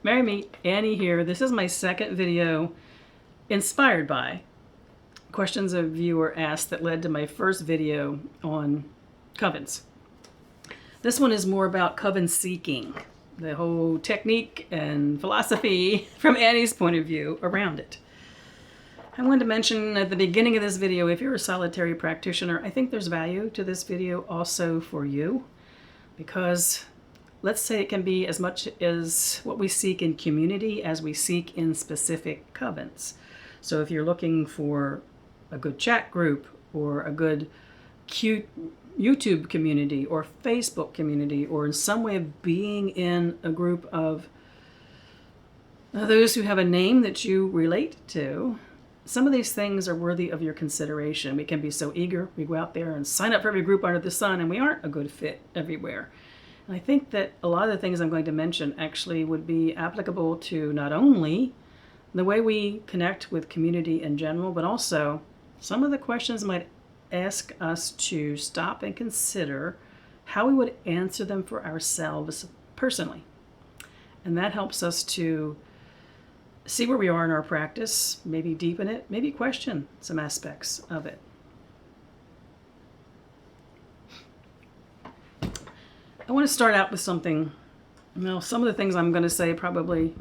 Mary Me, Annie here. This is my second video inspired by questions a viewer asked that led to my first video on covens. This one is more about coven seeking, the whole technique and philosophy from Annie's point of view around it. I wanted to mention at the beginning of this video, if you're a solitary practitioner, I think there's value to this video also for you, because let's say it can be as much as what we seek in community as we seek in specific covens. So if you're looking for a good chat group or a good cute YouTube community or Facebook community, or in some way of being in a group of those who have a name that you relate to, some of these things are worthy of your consideration. We can be so eager. We go out there and sign up for every group under the sun, and we aren't a good fit everywhere. And I think that a lot of the things I'm going to mention actually would be applicable to not only the way we connect with community in general, but also some of the questions might ask us to stop and consider how we would answer them for ourselves personally. And that helps us to see where we are in our practice, maybe deepen it, maybe question some aspects of it. I want to start out with something. Well, some of the things I'm going to say probably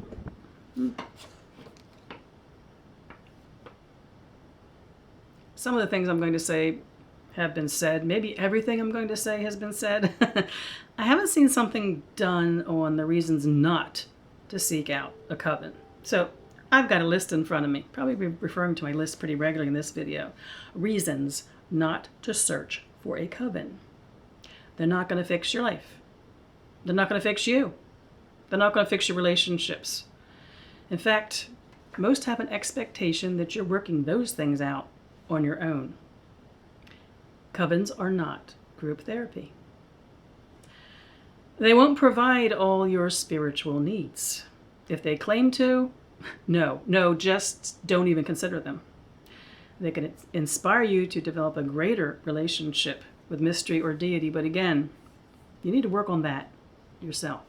some of the things I'm going to say have been said. Maybe everything I'm going to say has been said. I haven't seen something done on the reasons not to seek out a coven. So I've got a list in front of me, probably be referring to my list pretty regularly in this video. Reasons not to search for a coven. They're not going to fix your life. They're not going to fix you. They're not going to fix your relationships. In fact, most have an expectation that you're working those things out on your own. Covens are not group therapy. They won't provide all your spiritual needs. If they claim to, no, just don't even consider them. They can inspire you to develop a greater relationship with mystery or deity, but again, you need to work on that yourself.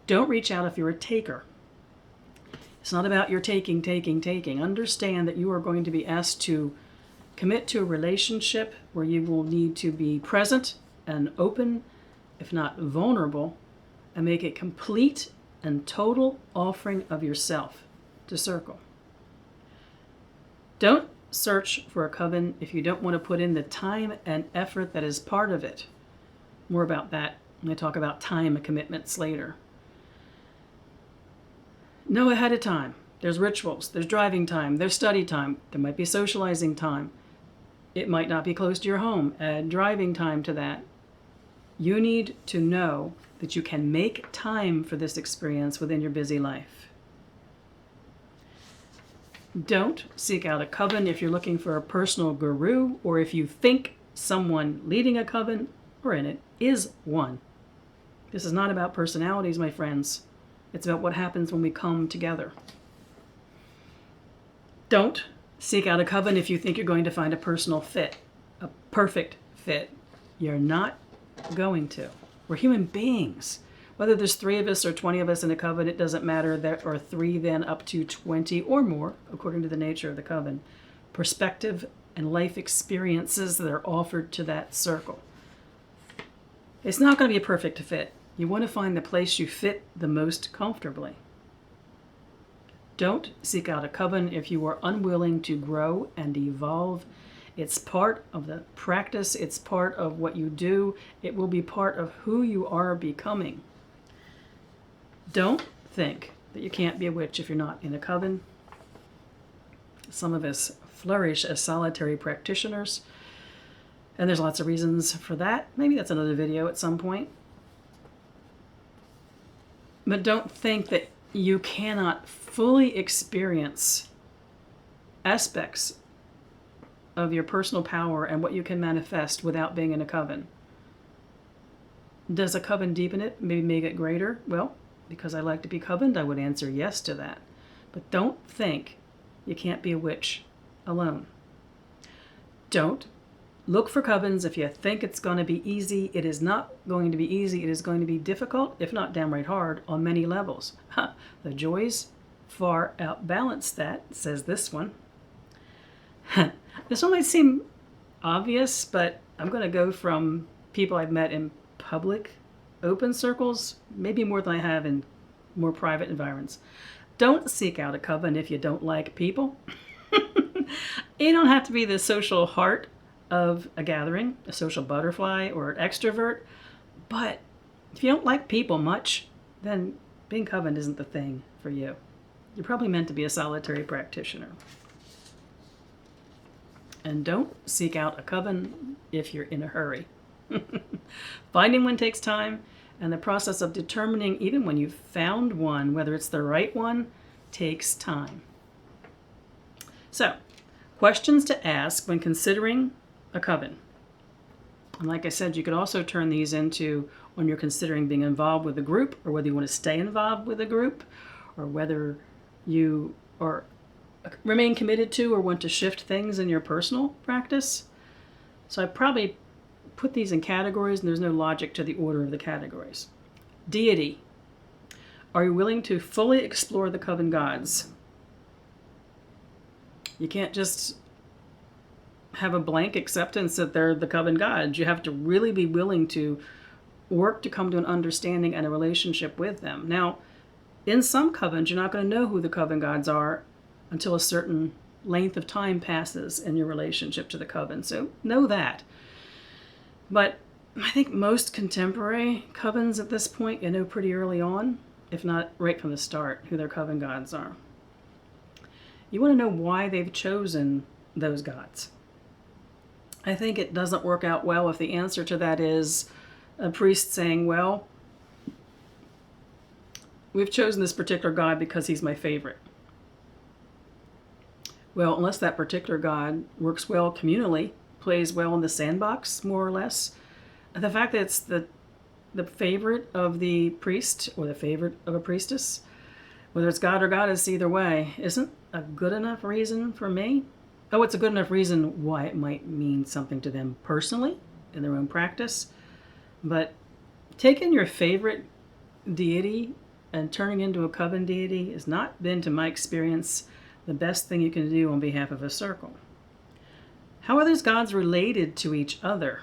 Don't reach out if you're a taker. It's not about your taking. Understand that you are going to be asked to commit to a relationship where you will need to be present and open, if not vulnerable, and make a complete and total offering of yourself to circle. Don't search for a coven if you don't want to put in the time and effort that is part of it. More about that when I talk about time commitments later. Know ahead of time. There's rituals, there's driving time, there's study time, there might be socializing time. It might not be close to your home. Add driving time to that. You need to know that you can make time for this experience within your busy life. Don't seek out a coven if you're looking for a personal guru, or if you think someone leading a coven or in it is one. This is not about personalities, my friends. It's about what happens when we come together. Don't seek out a coven if you think you're going to find a personal fit, a perfect fit. You're not going to. We're human beings. Whether there's 3 of us or 20 of us in a coven, it doesn't matter. There are 3 then up to 20 or more, according to the nature of the coven. Perspective and life experiences that are offered to that circle. It's not going to be a perfect fit. You want to find the place you fit the most comfortably. Don't seek out a coven if you are unwilling to grow and evolve. It's part of the practice. It's part of what you do. It will be part of who you are becoming. Don't think that you can't be a witch if you're not in a coven. Some of us flourish as solitary practitioners, and there's lots of reasons for that. Maybe that's another video at some point. But don't think that you cannot fully experience aspects of your personal power and what you can manifest without being in a coven. Does a coven deepen it, maybe make it greater? Well, because I like to be covened, I would answer yes to that. But don't think you can't be a witch alone. Don't Look for covens if you think it's going to be easy. It is not going to be easy. It is going to be difficult, if not downright hard, on many levels. The joys far outbalance that, says this one. This one might seem obvious, but I'm going to go from people I've met in public, open circles, maybe more than I have in more private environments. Don't seek out a coven if you don't like people. You don't have to be the social heart of a gathering, a social butterfly or an extrovert, but if you don't like people much, then being covened isn't the thing for you. You're probably meant to be a solitary practitioner. And don't seek out a coven if you're in a hurry. Finding one takes time, and the process of determining, even when you've found one, whether it's the right one, takes time. So, questions to ask when considering a coven. And like I said, you could also turn these into when you're considering being involved with a group, or whether you want to stay involved with a group, or whether you are remain committed to or want to shift things in your personal practice. So I probably put these in categories, and there's no logic to the order of the categories. Deity. Are you willing to fully explore the coven gods? You can't just have a blank acceptance that they're the coven gods. You have to really be willing to work to come to an understanding and a relationship with them. Now, in some covens, you're not going to know who the coven gods are until a certain length of time passes in your relationship to the coven. So know that. But I think most contemporary covens at this point, you know pretty early on, if not right from the start, who their coven gods are. You want to know why they've chosen those gods. I think it doesn't work out well if the answer to that is a priest saying, well, we've chosen this particular god because he's my favorite. Well, unless that particular god works well communally, plays well in the sandbox, more or less, the fact that it's the favorite of the priest or the favorite of a priestess, whether it's god or goddess, either way, isn't a good enough reason for me. Oh, it's a good enough reason why it might mean something to them personally in their own practice. But taking your favorite deity and turning into a coven deity has not been, to my experience, the best thing you can do on behalf of a circle. How are those gods related to each other?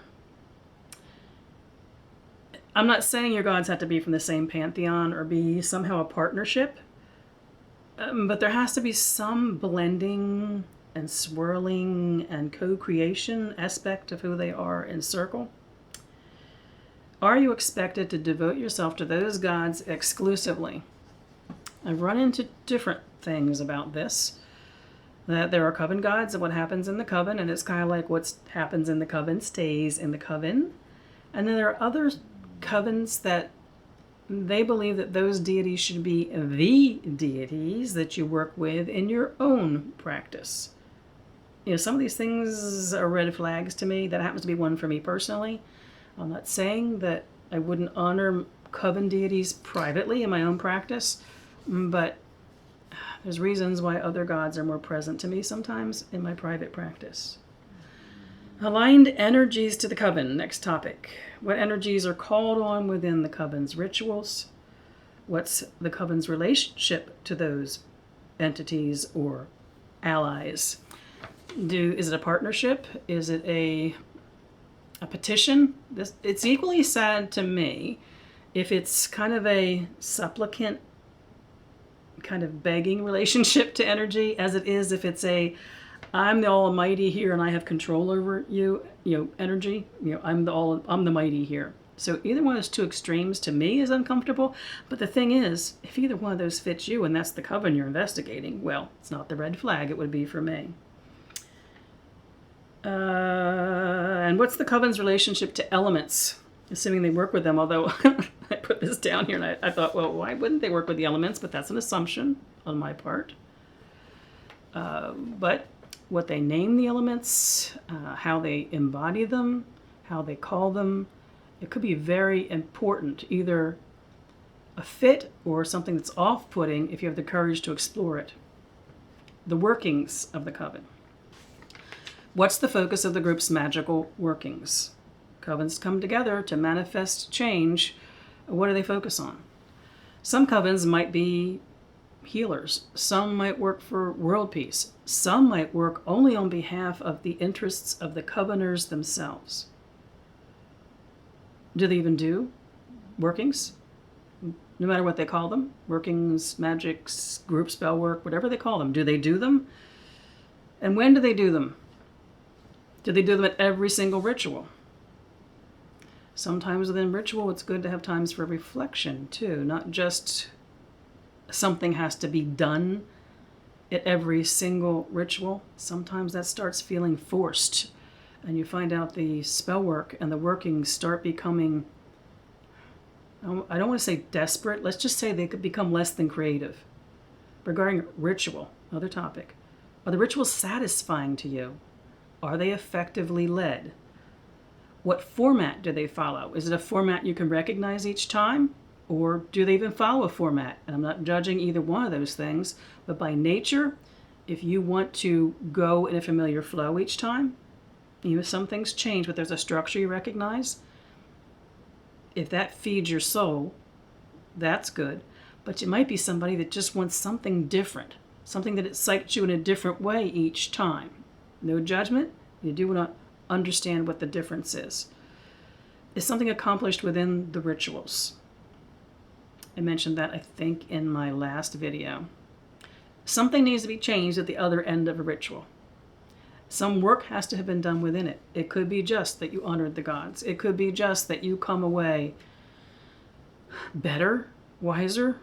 I'm not saying your gods have to be from the same pantheon or be somehow a partnership, but there has to be some blending and swirling and co-creation aspect of who they are in circle. Are you expected to devote yourself to those gods exclusively? I've run into different things about this, that there are coven gods and what happens in the coven, and it's kind of like what happens in the coven stays in the coven. And then there are other covens that they believe that those deities should be the deities that you work with in your own practice. You know, some of these things are red flags to me. That happens to be one for me personally. I'm not saying that I wouldn't honor coven deities privately in my own practice, but there's reasons why other gods are more present to me sometimes in my private practice. Aligned energies to the coven, next topic. What energies are called on within the coven's rituals? What's the coven's relationship to those entities or allies? Is it a partnership? Is it a petition? It's equally sad to me if it's kind of a supplicant, kind of begging relationship to energy, as it is if it's a I'm the almighty here and I have control over you, energy. I'm the mighty here. So either one is two extremes to me is uncomfortable. But the thing is, if either one of those fits you and that's the coven you're investigating, well, it's not the red flag it would be for me. And what's the coven's relationship to elements? Assuming they work with them, although I put this down here and I thought, well, why wouldn't they work with the elements? But that's an assumption on my part. But what they name the elements, how they embody them, how they call them, it could be very important, either a fit or something that's off-putting if you have the courage to explore it. The workings of the coven. What's the focus of the group's magical workings? Covens come together to manifest change. What do they focus on? Some covens might be healers. Some might work for world peace. Some might work only on behalf of the interests of the coveners themselves. Do they even do workings? No matter what they call them, workings, magics, group spell work, whatever they call them, do they do them? And when do they do them? Do they do them at every single ritual? Sometimes within ritual, it's good to have times for reflection too, not just something has to be done at every single ritual. Sometimes that starts feeling forced, and you find out the spell work and the workings start becoming, I don't want to say desperate, let's just say they could become less than creative. Regarding ritual, another topic, are the rituals satisfying to you? Are they effectively led? What format do they follow? Is it a format you can recognize each time? Or do they even follow a format? And I'm not judging either one of those things, but by nature, if you want to go in a familiar flow each time, even if some things change, but there's a structure you recognize, if that feeds your soul, that's good. But you might be somebody that just wants something different, something that excites you in a different way each time. No judgment. You do want to understand what the difference is. Is something accomplished within the rituals? I mentioned that, I think, in my last video. Something needs to be changed at the other end of a ritual. Some work has to have been done within it. It could be just that you honored the gods. It could be just that you come away better, wiser,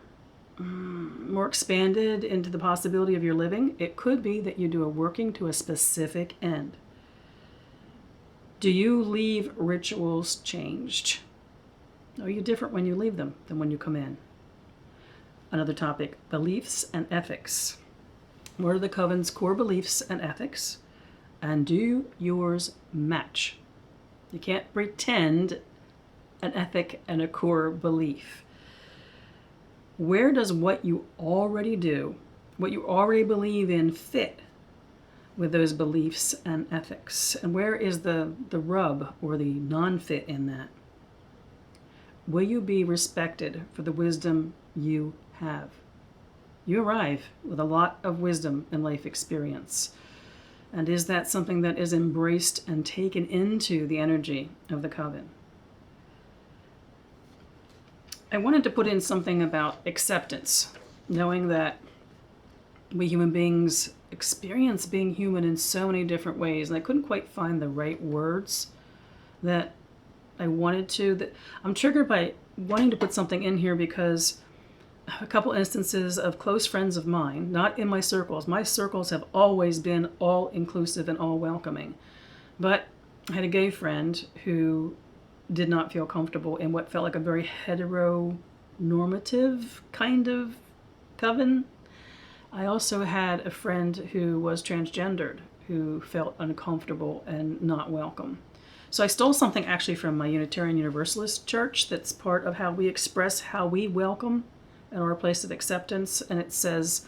more expanded into the possibility of your living. It could be that you do a working to a specific end. Do you leave rituals changed? Are you different when you leave them than when you come in? Another topic, beliefs and ethics. What are the coven's core beliefs and ethics? And do yours match? You can't pretend an ethic and a core belief. Where does what you already do, what you already believe in, fit with those beliefs and ethics? And where is the rub or the non-fit in that? Will you be respected for the wisdom you have? You arrive with a lot of wisdom and life experience. And is that something that is embraced and taken into the energy of the coven? I wanted to put in something about acceptance, knowing that we human beings experience being human in so many different ways, and I couldn't quite find the right words that I wanted to. That I'm triggered by wanting to put something in here because a couple instances of close friends of mine, not in my circles. My circles have always been all inclusive and all welcoming. But I had a gay friend who did not feel comfortable in what felt like a very heteronormative kind of coven. I also had a friend who was transgendered who felt uncomfortable and not welcome. So I stole something actually from my Unitarian Universalist church that's part of how we express how we welcome in our place of acceptance. And it says,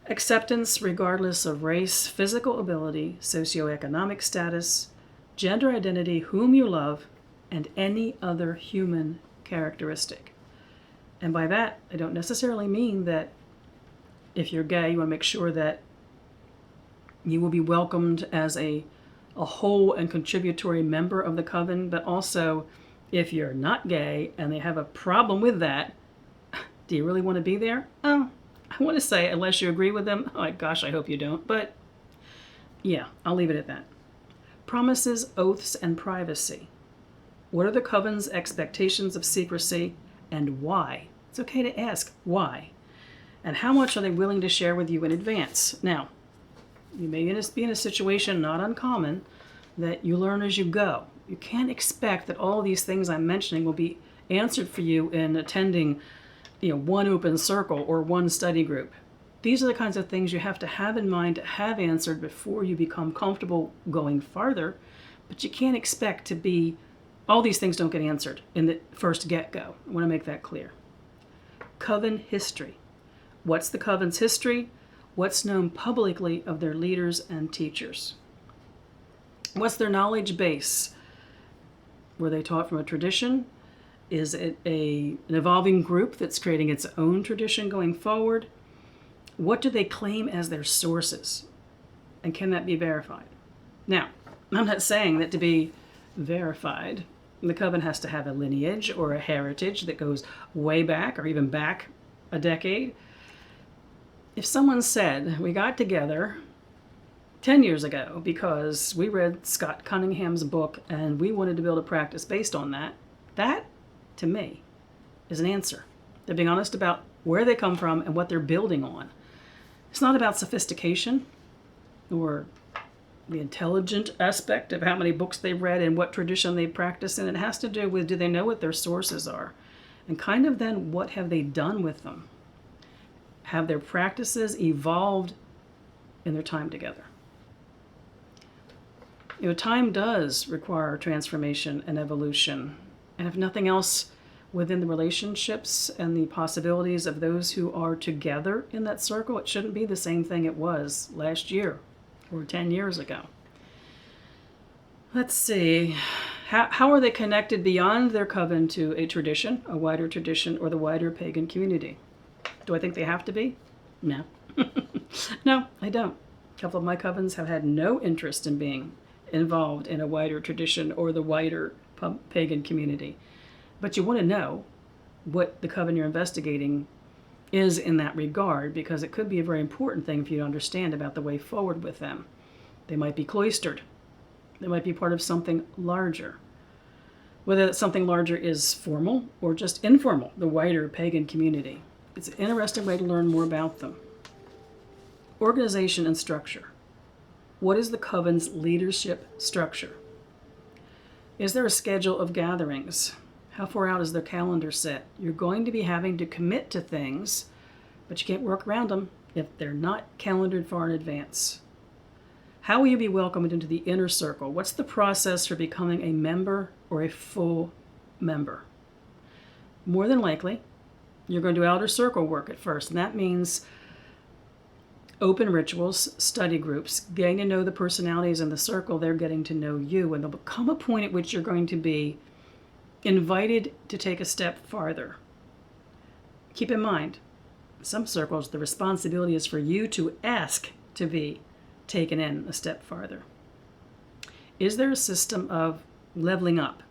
acceptance regardless of race, physical ability, socioeconomic status, gender identity, whom you love, and any other human characteristic. And by that, I don't necessarily mean that if you're gay, you want to make sure that you will be welcomed as a whole and contributory member of the coven, but also if you're not gay and they have a problem with that, do you really want to be there? Oh, I want to say, unless you agree with them, oh my gosh, I hope you don't, but yeah, I'll leave it at that. Promises, oaths, and privacy. What are the coven's expectations of secrecy and why? It's okay to ask why. And how much are they willing to share with you in advance? Now, you may be in a situation, not uncommon, that you learn as you go. You can't expect that all these things I'm mentioning will be answered for you in attending one open circle or one study group. These are the kinds of things you have to have in mind to have answered before you become comfortable going farther. But you can't expect to be, all these things don't get answered in the first get-go. I want to make that clear. Coven history. What's the coven's history? What's known publicly of their leaders and teachers? What's their knowledge base? Were they taught from a tradition? Is it an evolving group that's creating its own tradition going forward? What do they claim as their sources? And can that be verified? Now, I'm not saying that to be verified, the coven has to have a lineage or a heritage that goes way back or even back a decade. If someone said, we got together 10 years ago because we read Scott Cunningham's book and we wanted to build a practice based on that, that, to me, is an answer. They're being honest about where they come from and what they're building on. It's not about sophistication or the intelligent aspect of how many books they've read and what tradition they practice in. It has to do with, do they know what their sources are? And kind of then, what have they done with them? Have their practices evolved in their time together? You know, time does require transformation and evolution. And if nothing else, within the relationships and the possibilities of those who are together in that circle, it shouldn't be the same thing it was last year or 10 years ago. Let's see. How are they connected beyond their coven to a tradition, a wider tradition, or the wider pagan community? Do I think they have to be? No. No, I don't. A couple of my covens have had no interest in being involved in a wider tradition or the wider pagan community. But you want to know what the coven you're investigating is in that regard, because it could be a very important thing for you to understand about the way forward with them. They might be cloistered. They might be part of something larger. Whether that something larger is formal or just informal, the wider pagan community. It's an interesting way to learn more about them. Organization and structure. What is the coven's leadership structure? Is there a schedule of gatherings? How far out is their calendar set? You're going to be having to commit to things, but you can't work around them if they're not calendared far in advance. How will you be welcomed into the inner circle? What's the process for becoming a member or a full member? More than likely, you're going to do outer circle work at first, and that means open rituals, study groups, getting to know the personalities in the circle. They're getting to know you, and there'll come a point at which you're going to be invited to take a step farther. Keep in mind, some circles, the responsibility is for you to ask to be taken in a step farther. Is there a system of leveling up?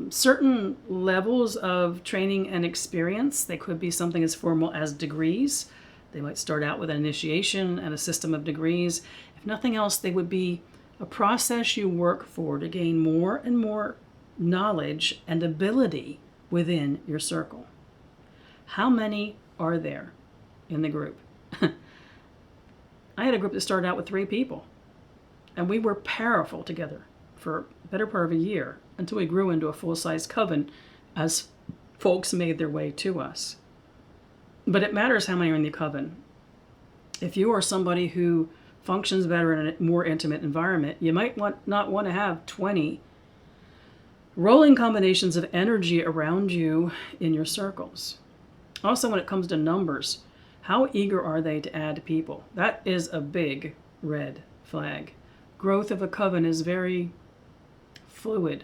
Certain levels of training and experience, they could be something as formal as degrees. They might start out with an initiation and a system of degrees. If nothing else, they would be a process you work for to gain more and more knowledge and ability within your circle. How many are there in the group? I had a group that started out with 3 people, and we were powerful together for a better part of a year until we grew into a full-size coven as folks made their way to us. But it matters how many are in the coven. If you are somebody who functions better in a more intimate environment, you might not want to have 20 rolling combinations of energy around you in your circles. Also, when it comes to numbers, how eager are they to add people? That is a big red flag. Growth of a coven is very fluid,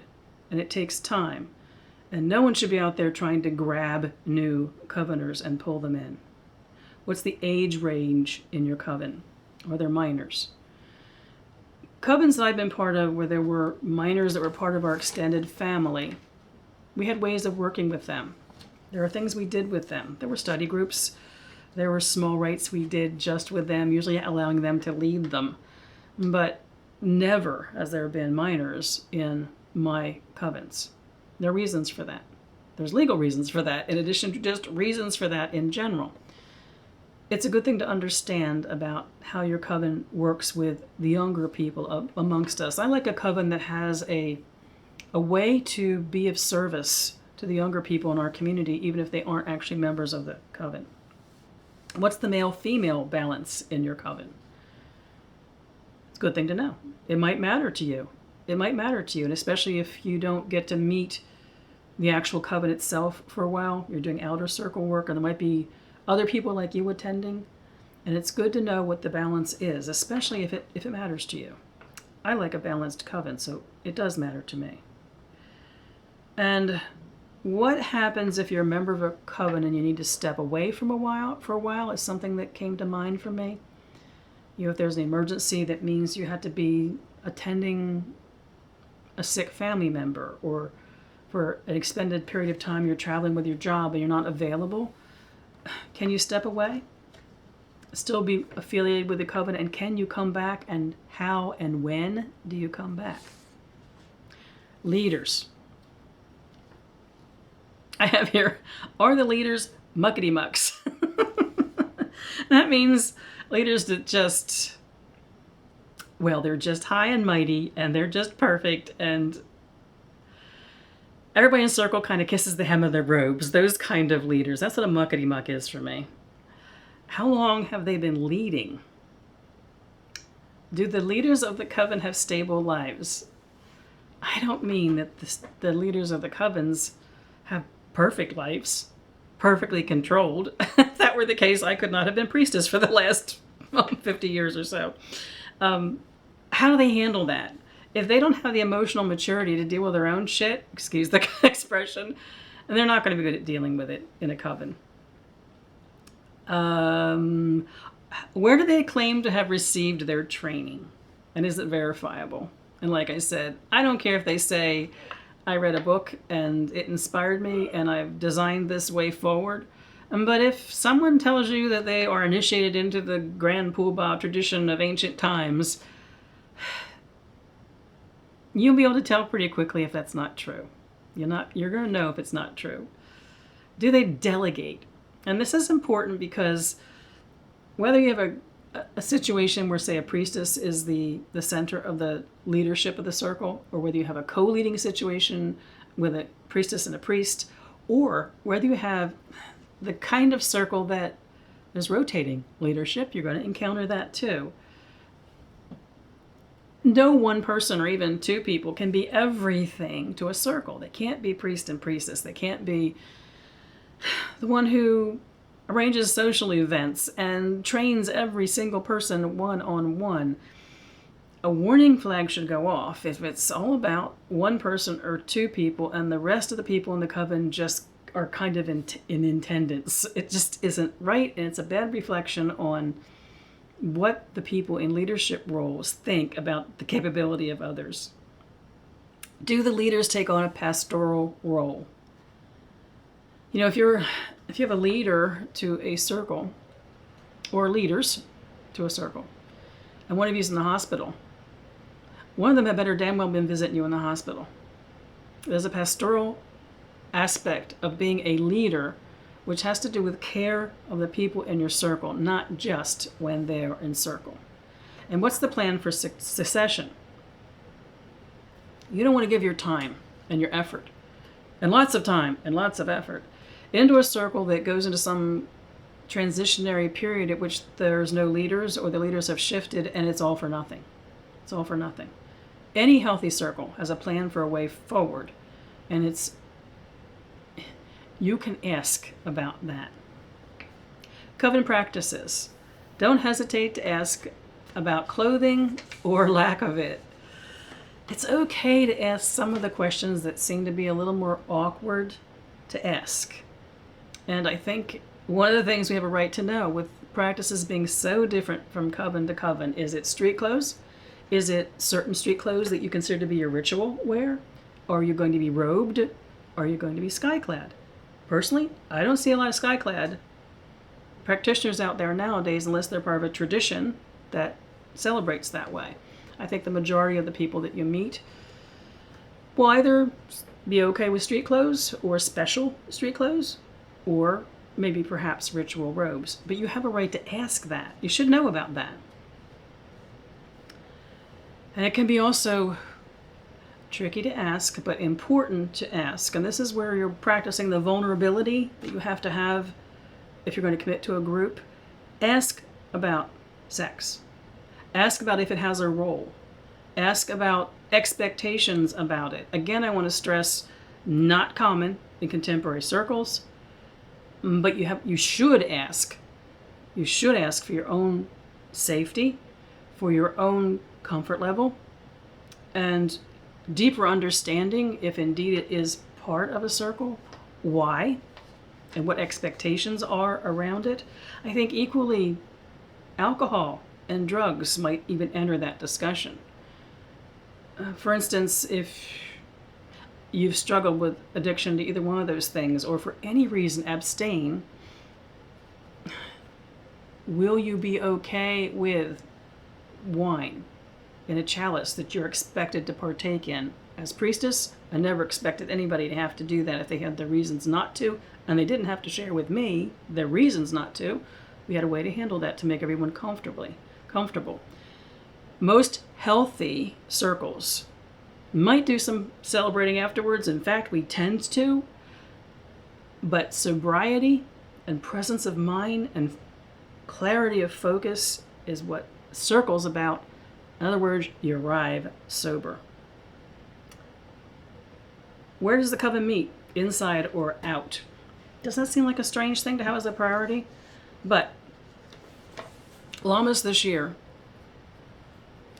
and it takes time. And no one should be out there trying to grab new coveners and pull them in. What's the age range in your coven? Are there minors? Covens that I've been part of where there were minors that were part of our extended family, we had ways of working with them. There are things we did with them. There were study groups. There were small rites we did just with them, usually allowing them to lead them. But never has there been minors in my covens. There are reasons for that. There's legal reasons for that, in addition to just reasons for that in general. It's a good thing to understand about how your coven works with the younger people amongst us. I like a coven that has a way to be of service to the younger people in our community, even if they aren't actually members of the coven. What's the male-female balance in your coven? It's a good thing to know. It might matter to you. It might matter to you, and especially if you don't get to meet the actual coven itself for a while. You're doing outer circle work, and there might be other people like you attending, and it's good to know what the balance is, especially if it matters to you. I like a balanced coven, so it does matter to me. And what happens if you're a member of a coven and you need to step away for a while is something that came to mind for me. You know, if there's an emergency that means you have to be attending a sick family member, or for an extended period of time you're traveling with your job and you're not available, can you step away? Still be affiliated with the coven, and can you come back, and how and when do you come back? Leaders. I have here, are the leaders muckety mucks? That means leaders that just, well, they're just high and mighty and they're just perfect, and everybody in circle kind of kisses the hem of their robes. Those kind of leaders. That's what a muckety muck is for me. How long have they been leading? Do the leaders of the coven have stable lives? I don't mean that the leaders of the covens have perfect lives, perfectly controlled. If that were the case, I could not have been priestess for the last 50 years or so. How do they handle that? If they don't have the emotional maturity to deal with their own shit, excuse the expression, and they're not going to be good at dealing with it in a coven. Where do they claim to have received their training? And is it verifiable? And like I said, I don't care if they say, I read a book and it inspired me and I've designed this way forward. But if someone tells you that they are initiated into the Grand Poobah tradition of ancient times, you'll be able to tell pretty quickly if that's not true. You're going to know if it's not true. Do they delegate? And this is important because whether you have a situation where, say, a priestess is the center of the leadership of the circle, or whether you have a co-leading situation with a priestess and a priest, or whether you have the kind of circle that is rotating leadership, you're going to encounter that too. No one person or even two people can be everything to a circle. They can't be priest and priestess. They can't be the one who arranges social events and trains every single person one-on-one. A warning flag should go off if it's all about one person or two people and the rest of the people in the coven just are kind of in attendance. It just isn't right, and it's a bad reflection on what the people in leadership roles think about the capability of others. Do the leaders take on a pastoral role? You know, if you have a leader to a circle, or leaders to a circle, and one of you's in the hospital, one of them had better damn well been visiting you in the hospital. There's a pastoral aspect of being a leader, which has to do with care of the people in your circle, not just when they're in circle. And what's the plan for succession? You don't want to give your time and your effort, and lots of time and lots of effort, into a circle that goes into some transitionary period at which there's no leaders, or the leaders have shifted and it's all for nothing. It's all for nothing. Any healthy circle has a plan for a way forward, and you can ask about that. Coven practices. Don't hesitate to ask about clothing or lack of it. It's okay to ask some of the questions that seem to be a little more awkward to ask. And I think one of the things we have a right to know, with practices being so different from coven to coven, is it street clothes? Is it certain street clothes that you consider to be your ritual wear? Are you going to be robed? Are you going to be skyclad? Personally, I don't see a lot of skyclad practitioners out there nowadays unless they're part of a tradition that celebrates that way. I think the majority of the people that you meet will either be okay with street clothes or special street clothes, or maybe perhaps ritual robes. But you have a right to ask that. You should know about that. And it can be also tricky to ask, but important to ask. And this is where you're practicing the vulnerability that you have to have if you're going to commit to a group. Ask about sex. Ask about if it has a role. Ask about expectations about it. Again, I want to stress, not common in contemporary circles, but you should ask. You should ask for your own safety, for your own comfort level, and deeper understanding, if indeed it is part of a circle, why, and what expectations are around it. I think equally alcohol and drugs might even enter that discussion. For instance, if you've struggled with addiction to either one of those things, or for any reason abstain, will you be okay with wine in a chalice that you're expected to partake in? As priestess, I never expected anybody to have to do that if they had their reasons not to, and they didn't have to share with me their reasons not to. We had a way to handle that to make everyone comfortable. Most healthy circles might do some celebrating afterwards. In fact, we tend to. But sobriety and presence of mind and clarity of focus is what circle's about. In other words, you arrive sober. Where does the coven meet? Inside or out? Doesn't that seem like a strange thing to have as a priority? But Lamas this year,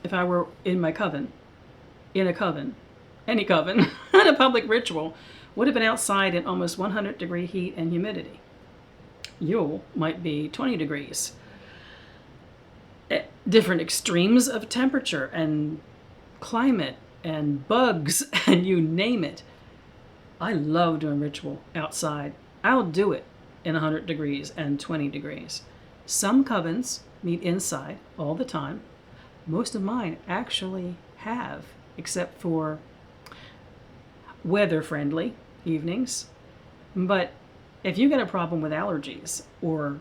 if I were in my coven, in a coven, any coven, in a public ritual, would have been outside in almost 100-degree heat and humidity. Yule might be 20 degrees. Different extremes of temperature and climate and bugs and you name it. I love doing ritual outside. I'll do it in 100 degrees and 20 degrees. Some covens meet inside all the time. Most of mine actually have, except for weather-friendly evenings. But if you get a problem with allergies or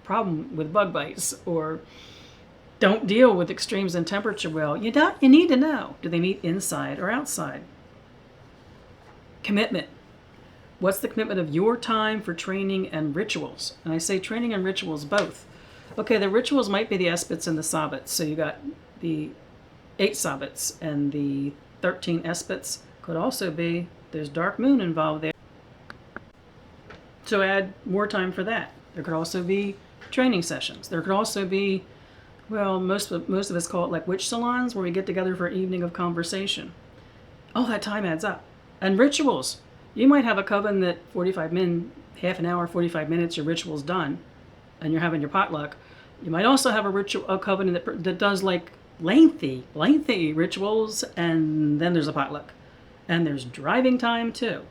problem with bug bites or don't deal with extremes in temperature well, you need to know, do they meet inside or outside? Commitment. What's the commitment of your time for training and rituals? And I say training and rituals both. Okay, the rituals might be the espits and the sabbats. So you got the 8 sabbats and the 13 espits. Could also be, there's dark moon involved there. So add more time for that. There could also be training sessions. There could also be, well, most of us call it like witch salons, where we get together for an evening of conversation. All that time adds up. And rituals. You might have a coven that 45 minutes, half an hour, 45 minutes, your ritual's done, and you're having your potluck. You might also have a coven that does like lengthy rituals, and then there's a potluck. And there's driving time too.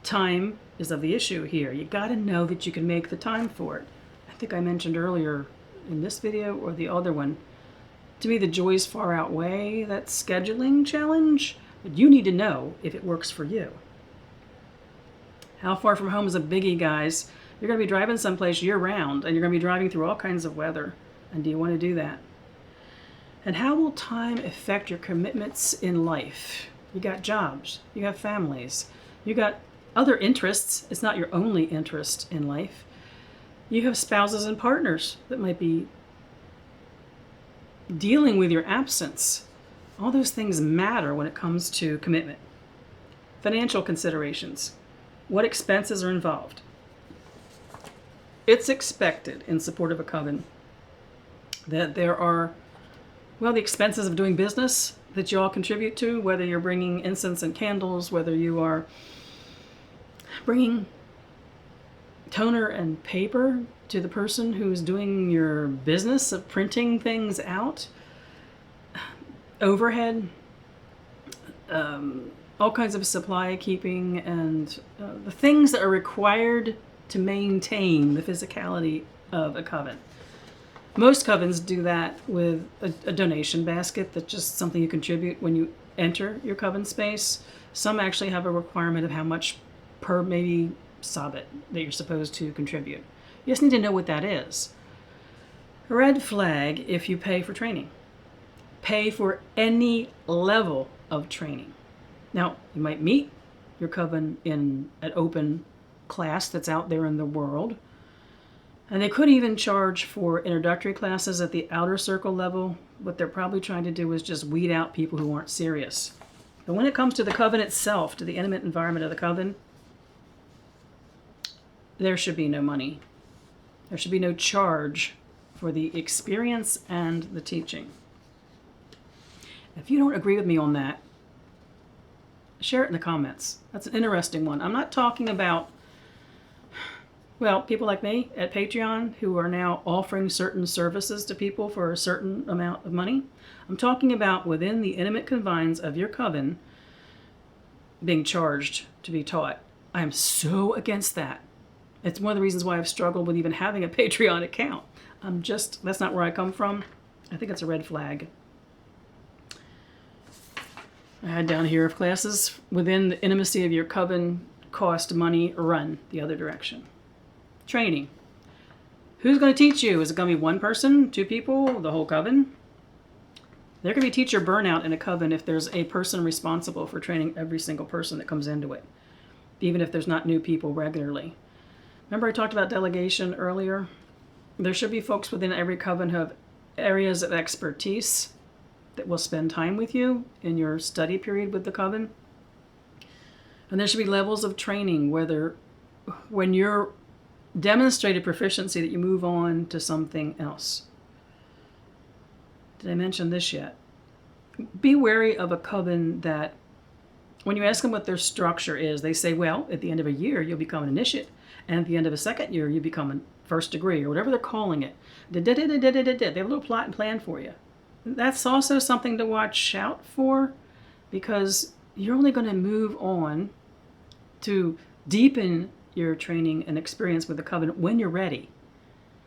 Time is of the issue here. You got to know that you can make the time for it. I think I mentioned earlier in this video or the other one, to me the joys far outweigh that scheduling challenge, but you need to know if it works for you. How far from home is a biggie, guys. You're going to be driving someplace year-round, and you're going to be driving through all kinds of weather. And do you want to do that? And how will time affect your commitments in life? You got jobs, you have families, you got other interests. It's not your only interest in life. You have spouses and partners that might be dealing with your absence. All those things matter when it comes to commitment. Financial considerations. What expenses are involved? It's expected in support of a coven that there are, well, the expenses of doing business that you all contribute to, whether you're bringing incense and candles, whether you are bringing toner and paper to the person who's doing your business of printing things out, overhead, all kinds of supply keeping, and the things that are required to maintain the physicality of a coven. Most covens do that with a donation basket that's just something you contribute when you enter your coven space. Some actually have a requirement of how much per maybe sabbat that you're supposed to contribute. You just need to know what that is. Red flag if you pay for training. Pay for any level of training. Now, you might meet your coven in an open class that's out there in the world. And they could even charge for introductory classes at the outer circle level. What they're probably trying to do is just weed out people who aren't serious. But when it comes to the coven itself, to the intimate environment of the coven, there should be no money. There should be no charge for the experience and the teaching. If you don't agree with me on that, share it in the comments. That's an interesting one. I'm not talking about, well, people like me at Patreon who are now offering certain services to people for a certain amount of money. I'm talking about within the intimate confines of your coven being charged to be taught. I am so against that. It's one of the reasons why I've struggled with even having a Patreon account. That's not where I come from. I think it's a red flag. I had down here, if classes within the intimacy of your coven cost money, run the other direction. Training. Who's going to teach you? Is it going to be one person, two people, the whole coven? There can be teacher burnout in a coven if there's a person responsible for training every single person that comes into it, even if there's not new people regularly. Remember I talked about delegation earlier? There should be folks within every coven who have areas of expertise that will spend time with you in your study period with the coven. And there should be levels of training, whether when you're demonstrated proficiency that you move on to something else. Did I mention this yet? Be wary of a coven that when you ask them what their structure is, they say, well, at the end of a year, you'll become an initiate. And at the end of a second year, you become a first degree, or whatever they're calling it. They have a little plot and plan for you. That's also something to watch out for, because you're only going to move on to deepen your training and experience with the covenant when you're ready.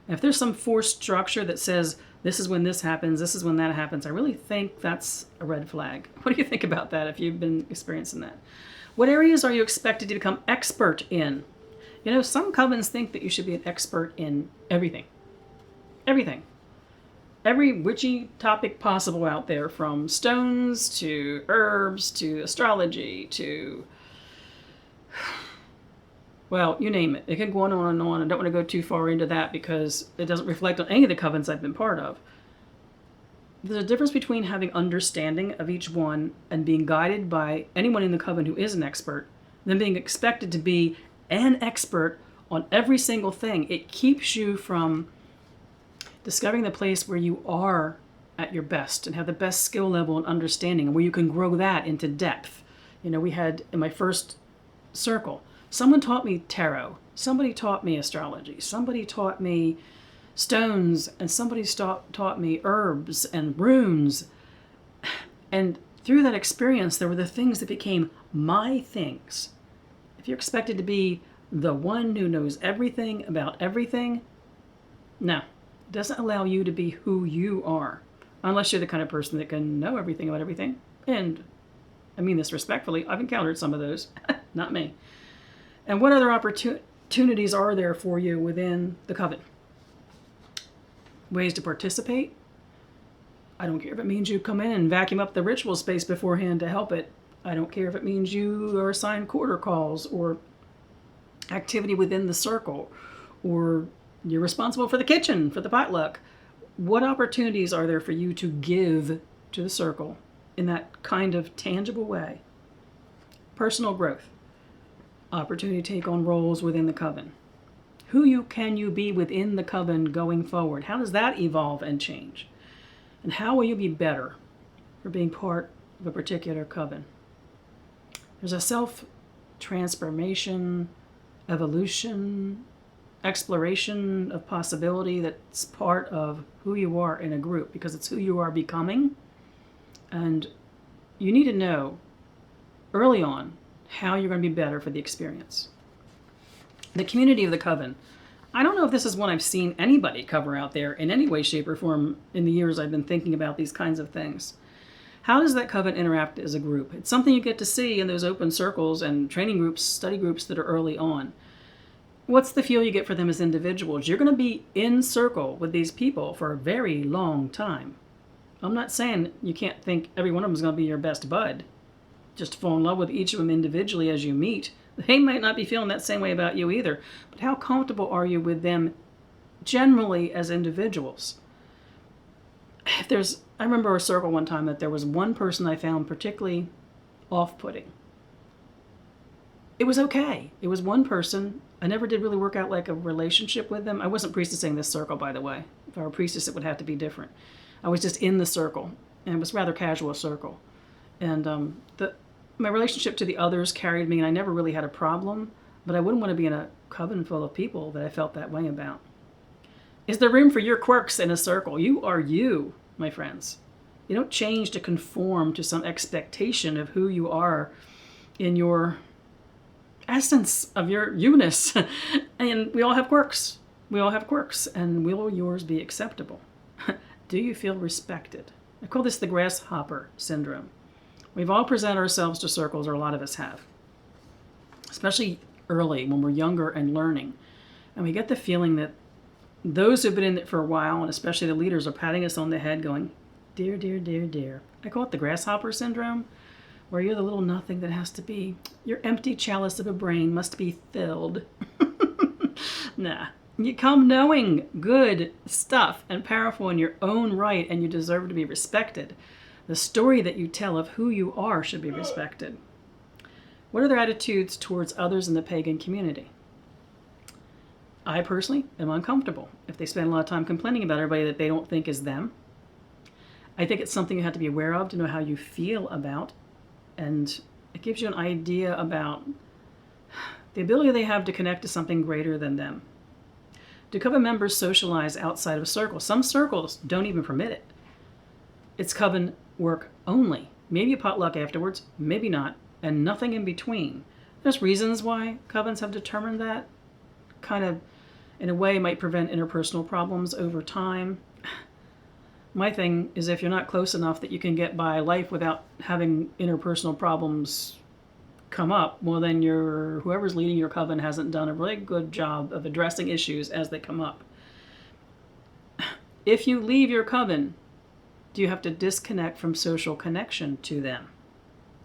And if there's some forced structure that says, this is when this happens, this is when that happens, I really think that's a red flag. What do you think about that if you've been experiencing that? What areas are you expected to become expert in? You know, some covens think that you should be an expert in everything. Everything. Every witchy topic possible out there, from stones to herbs to astrology to, well, you name it. It can go on and on. I don't want to go too far into that because it doesn't reflect on any of the covens I've been part of. There's a difference between having understanding of each one and being guided by anyone in the coven who is an expert, than being expected to be an expert on every single thing. It keeps you from discovering the place where you are at your best and have the best skill level and understanding, and where you can grow that into depth. You know, we had in my first circle, someone taught me tarot, somebody taught me astrology, somebody taught me stones, and somebody taught me herbs and runes. And through that experience, there were the things that became my things. If you're expected to be the one who knows everything about everything, no, it doesn't allow you to be who you are, unless you're the kind of person that can know everything about everything. And I mean this respectfully, I've encountered some of those, not me. And what other opportunities are there for you within the coven? Ways to participate? I don't care if it means you come in and vacuum up the ritual space beforehand to help it. I don't care if it means you are assigned quarter calls or activity within the circle, or you're responsible for the kitchen, for the potluck. What opportunities are there for you to give to the circle in that kind of tangible way? Personal growth. Opportunity to take on roles within the coven. Can you be within the coven going forward? How does that evolve and change? And how will you be better for being part of a particular coven? There's a self-transformation, evolution, exploration of possibility that's part of who you are in a group, because it's who you are becoming. And you need to know early on how you're going to be better for the experience. The community of the coven. I don't know if this is one I've seen anybody cover out there in any way, shape, or form in the years I've been thinking about these kinds of things. How does that coven interact as a group? It's something you get to see in those open circles and training groups, study groups that are early on. What's the feel you get for them as individuals? You're going to be in circle with these people for a very long time. I'm not saying you can't think every one of them is going to be your best bud. Just fall in love with each of them individually as you meet. They might not be feeling that same way about you either. But how comfortable are you with them generally as individuals? I remember a circle one time that there was one person I found particularly off-putting. It was okay. It was one person. I never did really work out like a relationship with them. I wasn't priestessing this circle, by the way. If I were priestess, it would have to be different. I was just in the circle. and it was rather casual circle. And my relationship to the others carried me, and I never really had a problem, but I wouldn't want to be in a coven full of people that I felt that way about. Is there room for your quirks in a circle? You are you, my friends. You don't change to conform to some expectation of who you are in your essence of your you-ness. And we all have quirks. We all have quirks. And will yours be acceptable? Do you feel respected? I call this the grasshopper syndrome. We've all presented ourselves to circles, or a lot of us have, especially early when we're younger and learning. And we get the feeling that those who've been in it for a while, and especially the leaders, are patting us on the head going, dear, dear, dear, dear. I call it the grasshopper syndrome, where you're the little nothing that has to be. Your empty chalice of a brain must be filled. Nah. You come knowing good stuff and powerful in your own right, and you deserve to be respected. The story that you tell of who you are should be respected. What are their attitudes towards others in the pagan community? I personally am uncomfortable if they spend a lot of time complaining about everybody that they don't think is them. I think it's something you have to be aware of to know how you feel about, and it gives you an idea about the ability they have to connect to something greater than them. Do coven members socialize outside of a circle? Some circles don't even permit it. It's coven work only. Maybe a potluck afterwards, maybe not, and nothing in between. There's reasons why covens have determined that. Kind of, in a way, might prevent interpersonal problems over time. My thing is, if you're not close enough that you can get by life without having interpersonal problems come up, well, then whoever's leading your coven hasn't done a really good job of addressing issues as they come up. If you leave your coven, do you have to disconnect from social connection to them?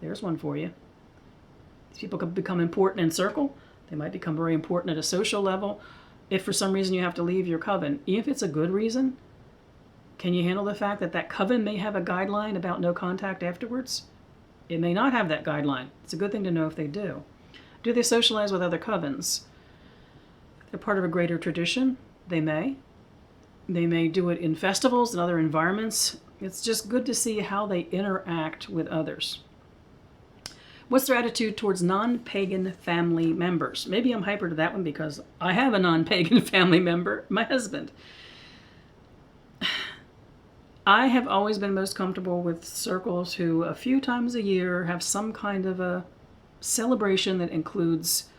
There's one for you. These people can become important in circle. They might become very important at a social level. If for some reason you have to leave your coven, even if it's a good reason, can you handle the fact that that coven may have a guideline about no contact afterwards? It may not have that guideline. It's a good thing to know if they do. Do they socialize with other covens? If they're part of a greater tradition, they may. They may do it in festivals and other environments. It's just good to see how they interact with others. What's their attitude towards non-pagan family members? Maybe I'm hyper to that one because I have a non-pagan family member, my husband. I have always been most comfortable with circles who a few times a year have some kind of a celebration that includes,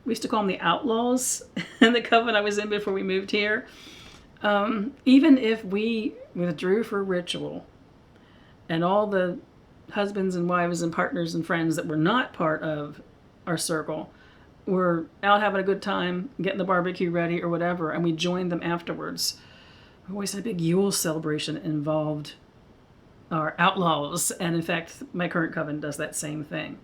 we used to call them the outlaws in the coven I was in before we moved here. Even if we withdrew for ritual and all the husbands and wives and partners and friends that were not part of our circle were out having a good time, getting the barbecue ready or whatever, and we joined them afterwards. We always had a big Yule celebration that involved our outlaws, and in fact, my current coven does that same thing.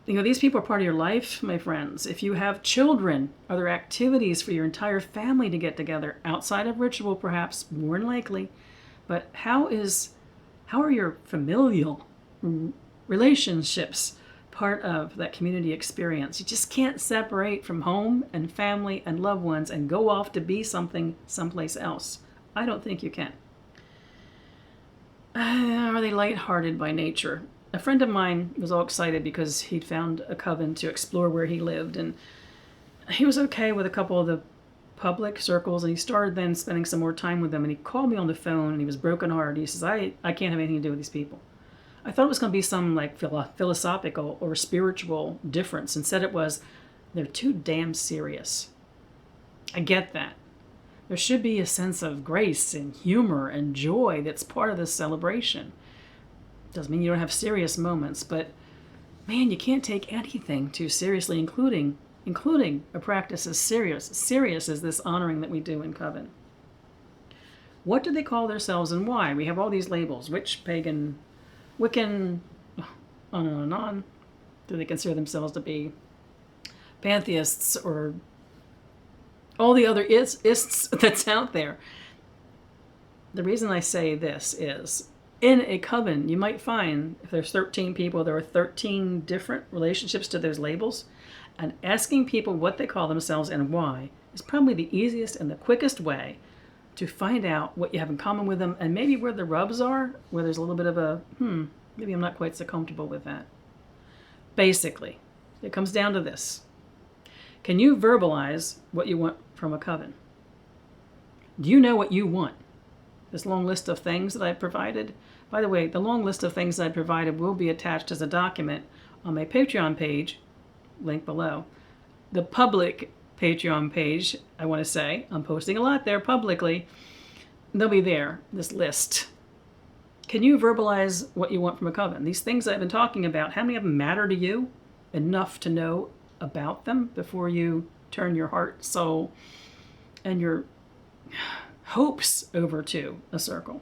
You know, these people are part of your life, my friends. If you have children, are there activities for your entire family to get together outside of ritual, perhaps, more than likely? But how are your familial relationships part of that community experience? You just can't separate from home and family and loved ones and go off to be something someplace else. I don't think you can. Are they lighthearted by nature? A friend of mine was all excited because he'd found a coven to explore where he lived, and he was okay with a couple of the public circles, and he started then spending some more time with them, and he called me on the phone, and he was brokenhearted. He says, I can't have anything to do with these people. I thought it was going to be some like philosophical or spiritual difference. Instead it was, they're too damn serious. I get that. There should be a sense of grace and humor and joy that's part of this celebration. Doesn't mean you don't have serious moments, but man, you can't take anything too seriously, including a practice as serious as this honoring that we do in coven. What do they call themselves and why? We have all these labels: witch, pagan, Wiccan, on and on and on. Do they consider themselves to be pantheists or all the other ists that's out there? The reason I say this is, in a coven, you might find, if there's 13 people, there are 13 different relationships to those labels. And asking people what they call themselves and why is probably the easiest and the quickest way to find out what you have in common with them and maybe where the rubs are, where there's a little bit of a, maybe I'm not quite so comfortable with that. Basically, it comes down to this. Can you verbalize what you want from a coven? Do you know what you want? This long list of things that I provided. By the way, the long list of things that I provided will be attached as a document on my Patreon page, link below. The public Patreon page, I want to say, I'm posting a lot there publicly. They'll be there, this list. Can you verbalize what you want from a coven? These things I've been talking about, how many of them matter to you enough to know about them before you turn your heart, soul, and your hopes over to a circle?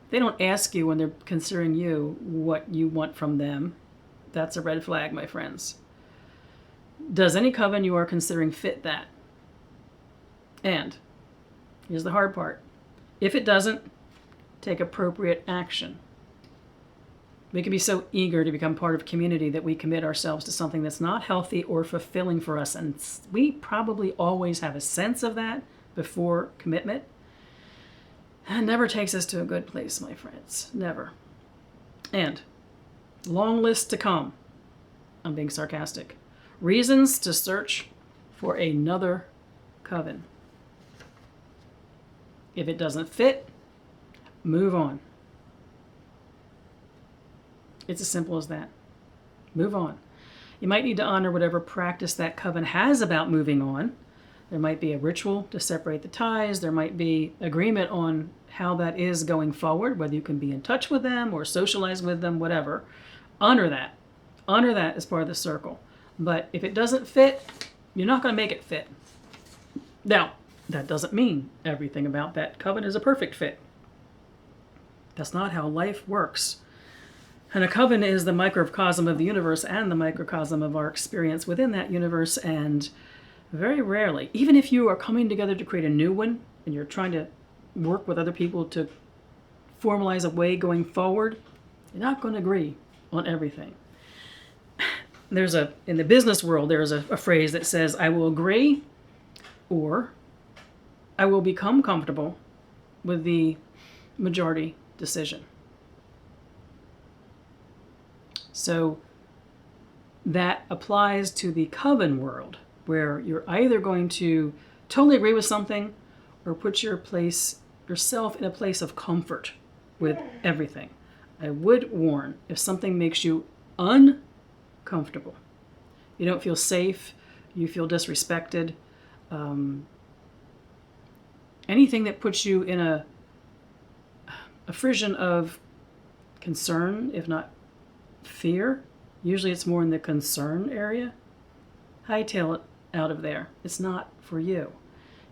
They don't ask you when they're considering you what you want from them. That's a red flag, my friends. Does any coven you are considering fit that? And here's the hard part. If it doesn't, take appropriate action. We can be so eager to become part of a community that we commit ourselves to something that's not healthy or fulfilling for us. And we probably always have a sense of that before commitment. And it never takes us to a good place, my friends. Never. And long list to come. I'm being sarcastic. Reasons to search for another coven. If it doesn't fit, move on. It's as simple as that. Move on. You might need to honor whatever practice that coven has about moving on. There might be a ritual to separate the ties. There might be agreement on how that is going forward, whether you can be in touch with them or socialize with them, whatever. Honor that. Honor that as part of the circle. But if it doesn't fit, you're not going to make it fit. Now, that doesn't mean everything about that coven is a perfect fit. That's not how life works. And a coven is the microcosm of the universe and the microcosm of our experience within that universe. And very rarely, even if you are coming together to create a new one and you're trying to work with other people to formalize a way going forward, you're not going to agree on everything. In the business world, there's a phrase that says, I will agree or I will become comfortable with the majority decision. So that applies to the coven world, where you're either going to totally agree with something or put yourself in a place of comfort with everything. I would warn, if something makes you uncomfortable, you don't feel safe, you feel disrespected, anything that puts you in a frisson of concern, if not fear, usually it's more in the concern area, hightail it out of there. It's not for you.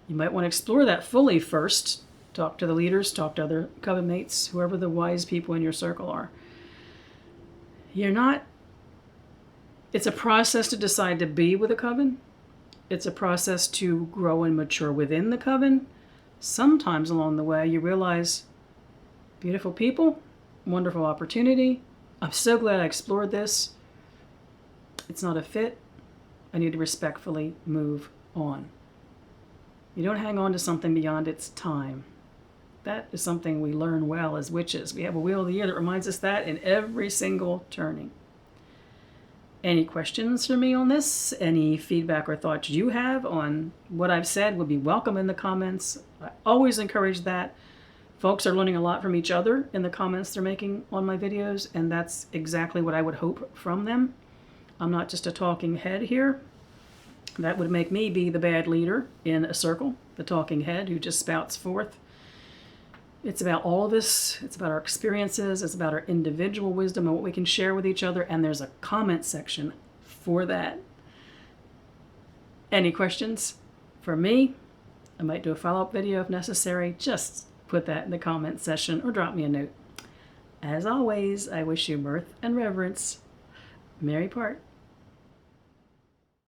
You might want to explore that fully first. Talk to the leaders, talk to other coven mates, whoever the wise people in your circle are. It's a process to decide to be with a coven. It's a process to grow and mature within the coven. Sometimes along the way, you realize, beautiful people, wonderful opportunity. I'm so glad I explored this. It's not a fit. I need to respectfully move on. You don't hang on to something beyond its time. That is something we learn well as witches. We have a wheel of the year that reminds us that in every single turning. Any questions for me on this? Any feedback or thoughts you have on what I've said would be welcome in the comments. I always encourage that. Folks are learning a lot from each other in the comments they're making on my videos, and that's exactly what I would hope from them. I'm not just a talking head here. That would make me be the bad leader in a circle, the talking head who just spouts forth. It's about all of us. It's about our experiences. It's about our individual wisdom and what we can share with each other, and there's a comment section for that. Any questions for me? I might do a follow-up video if necessary. Just put that in the comment section or drop me a note. As always, I wish you mirth and reverence. Merry part.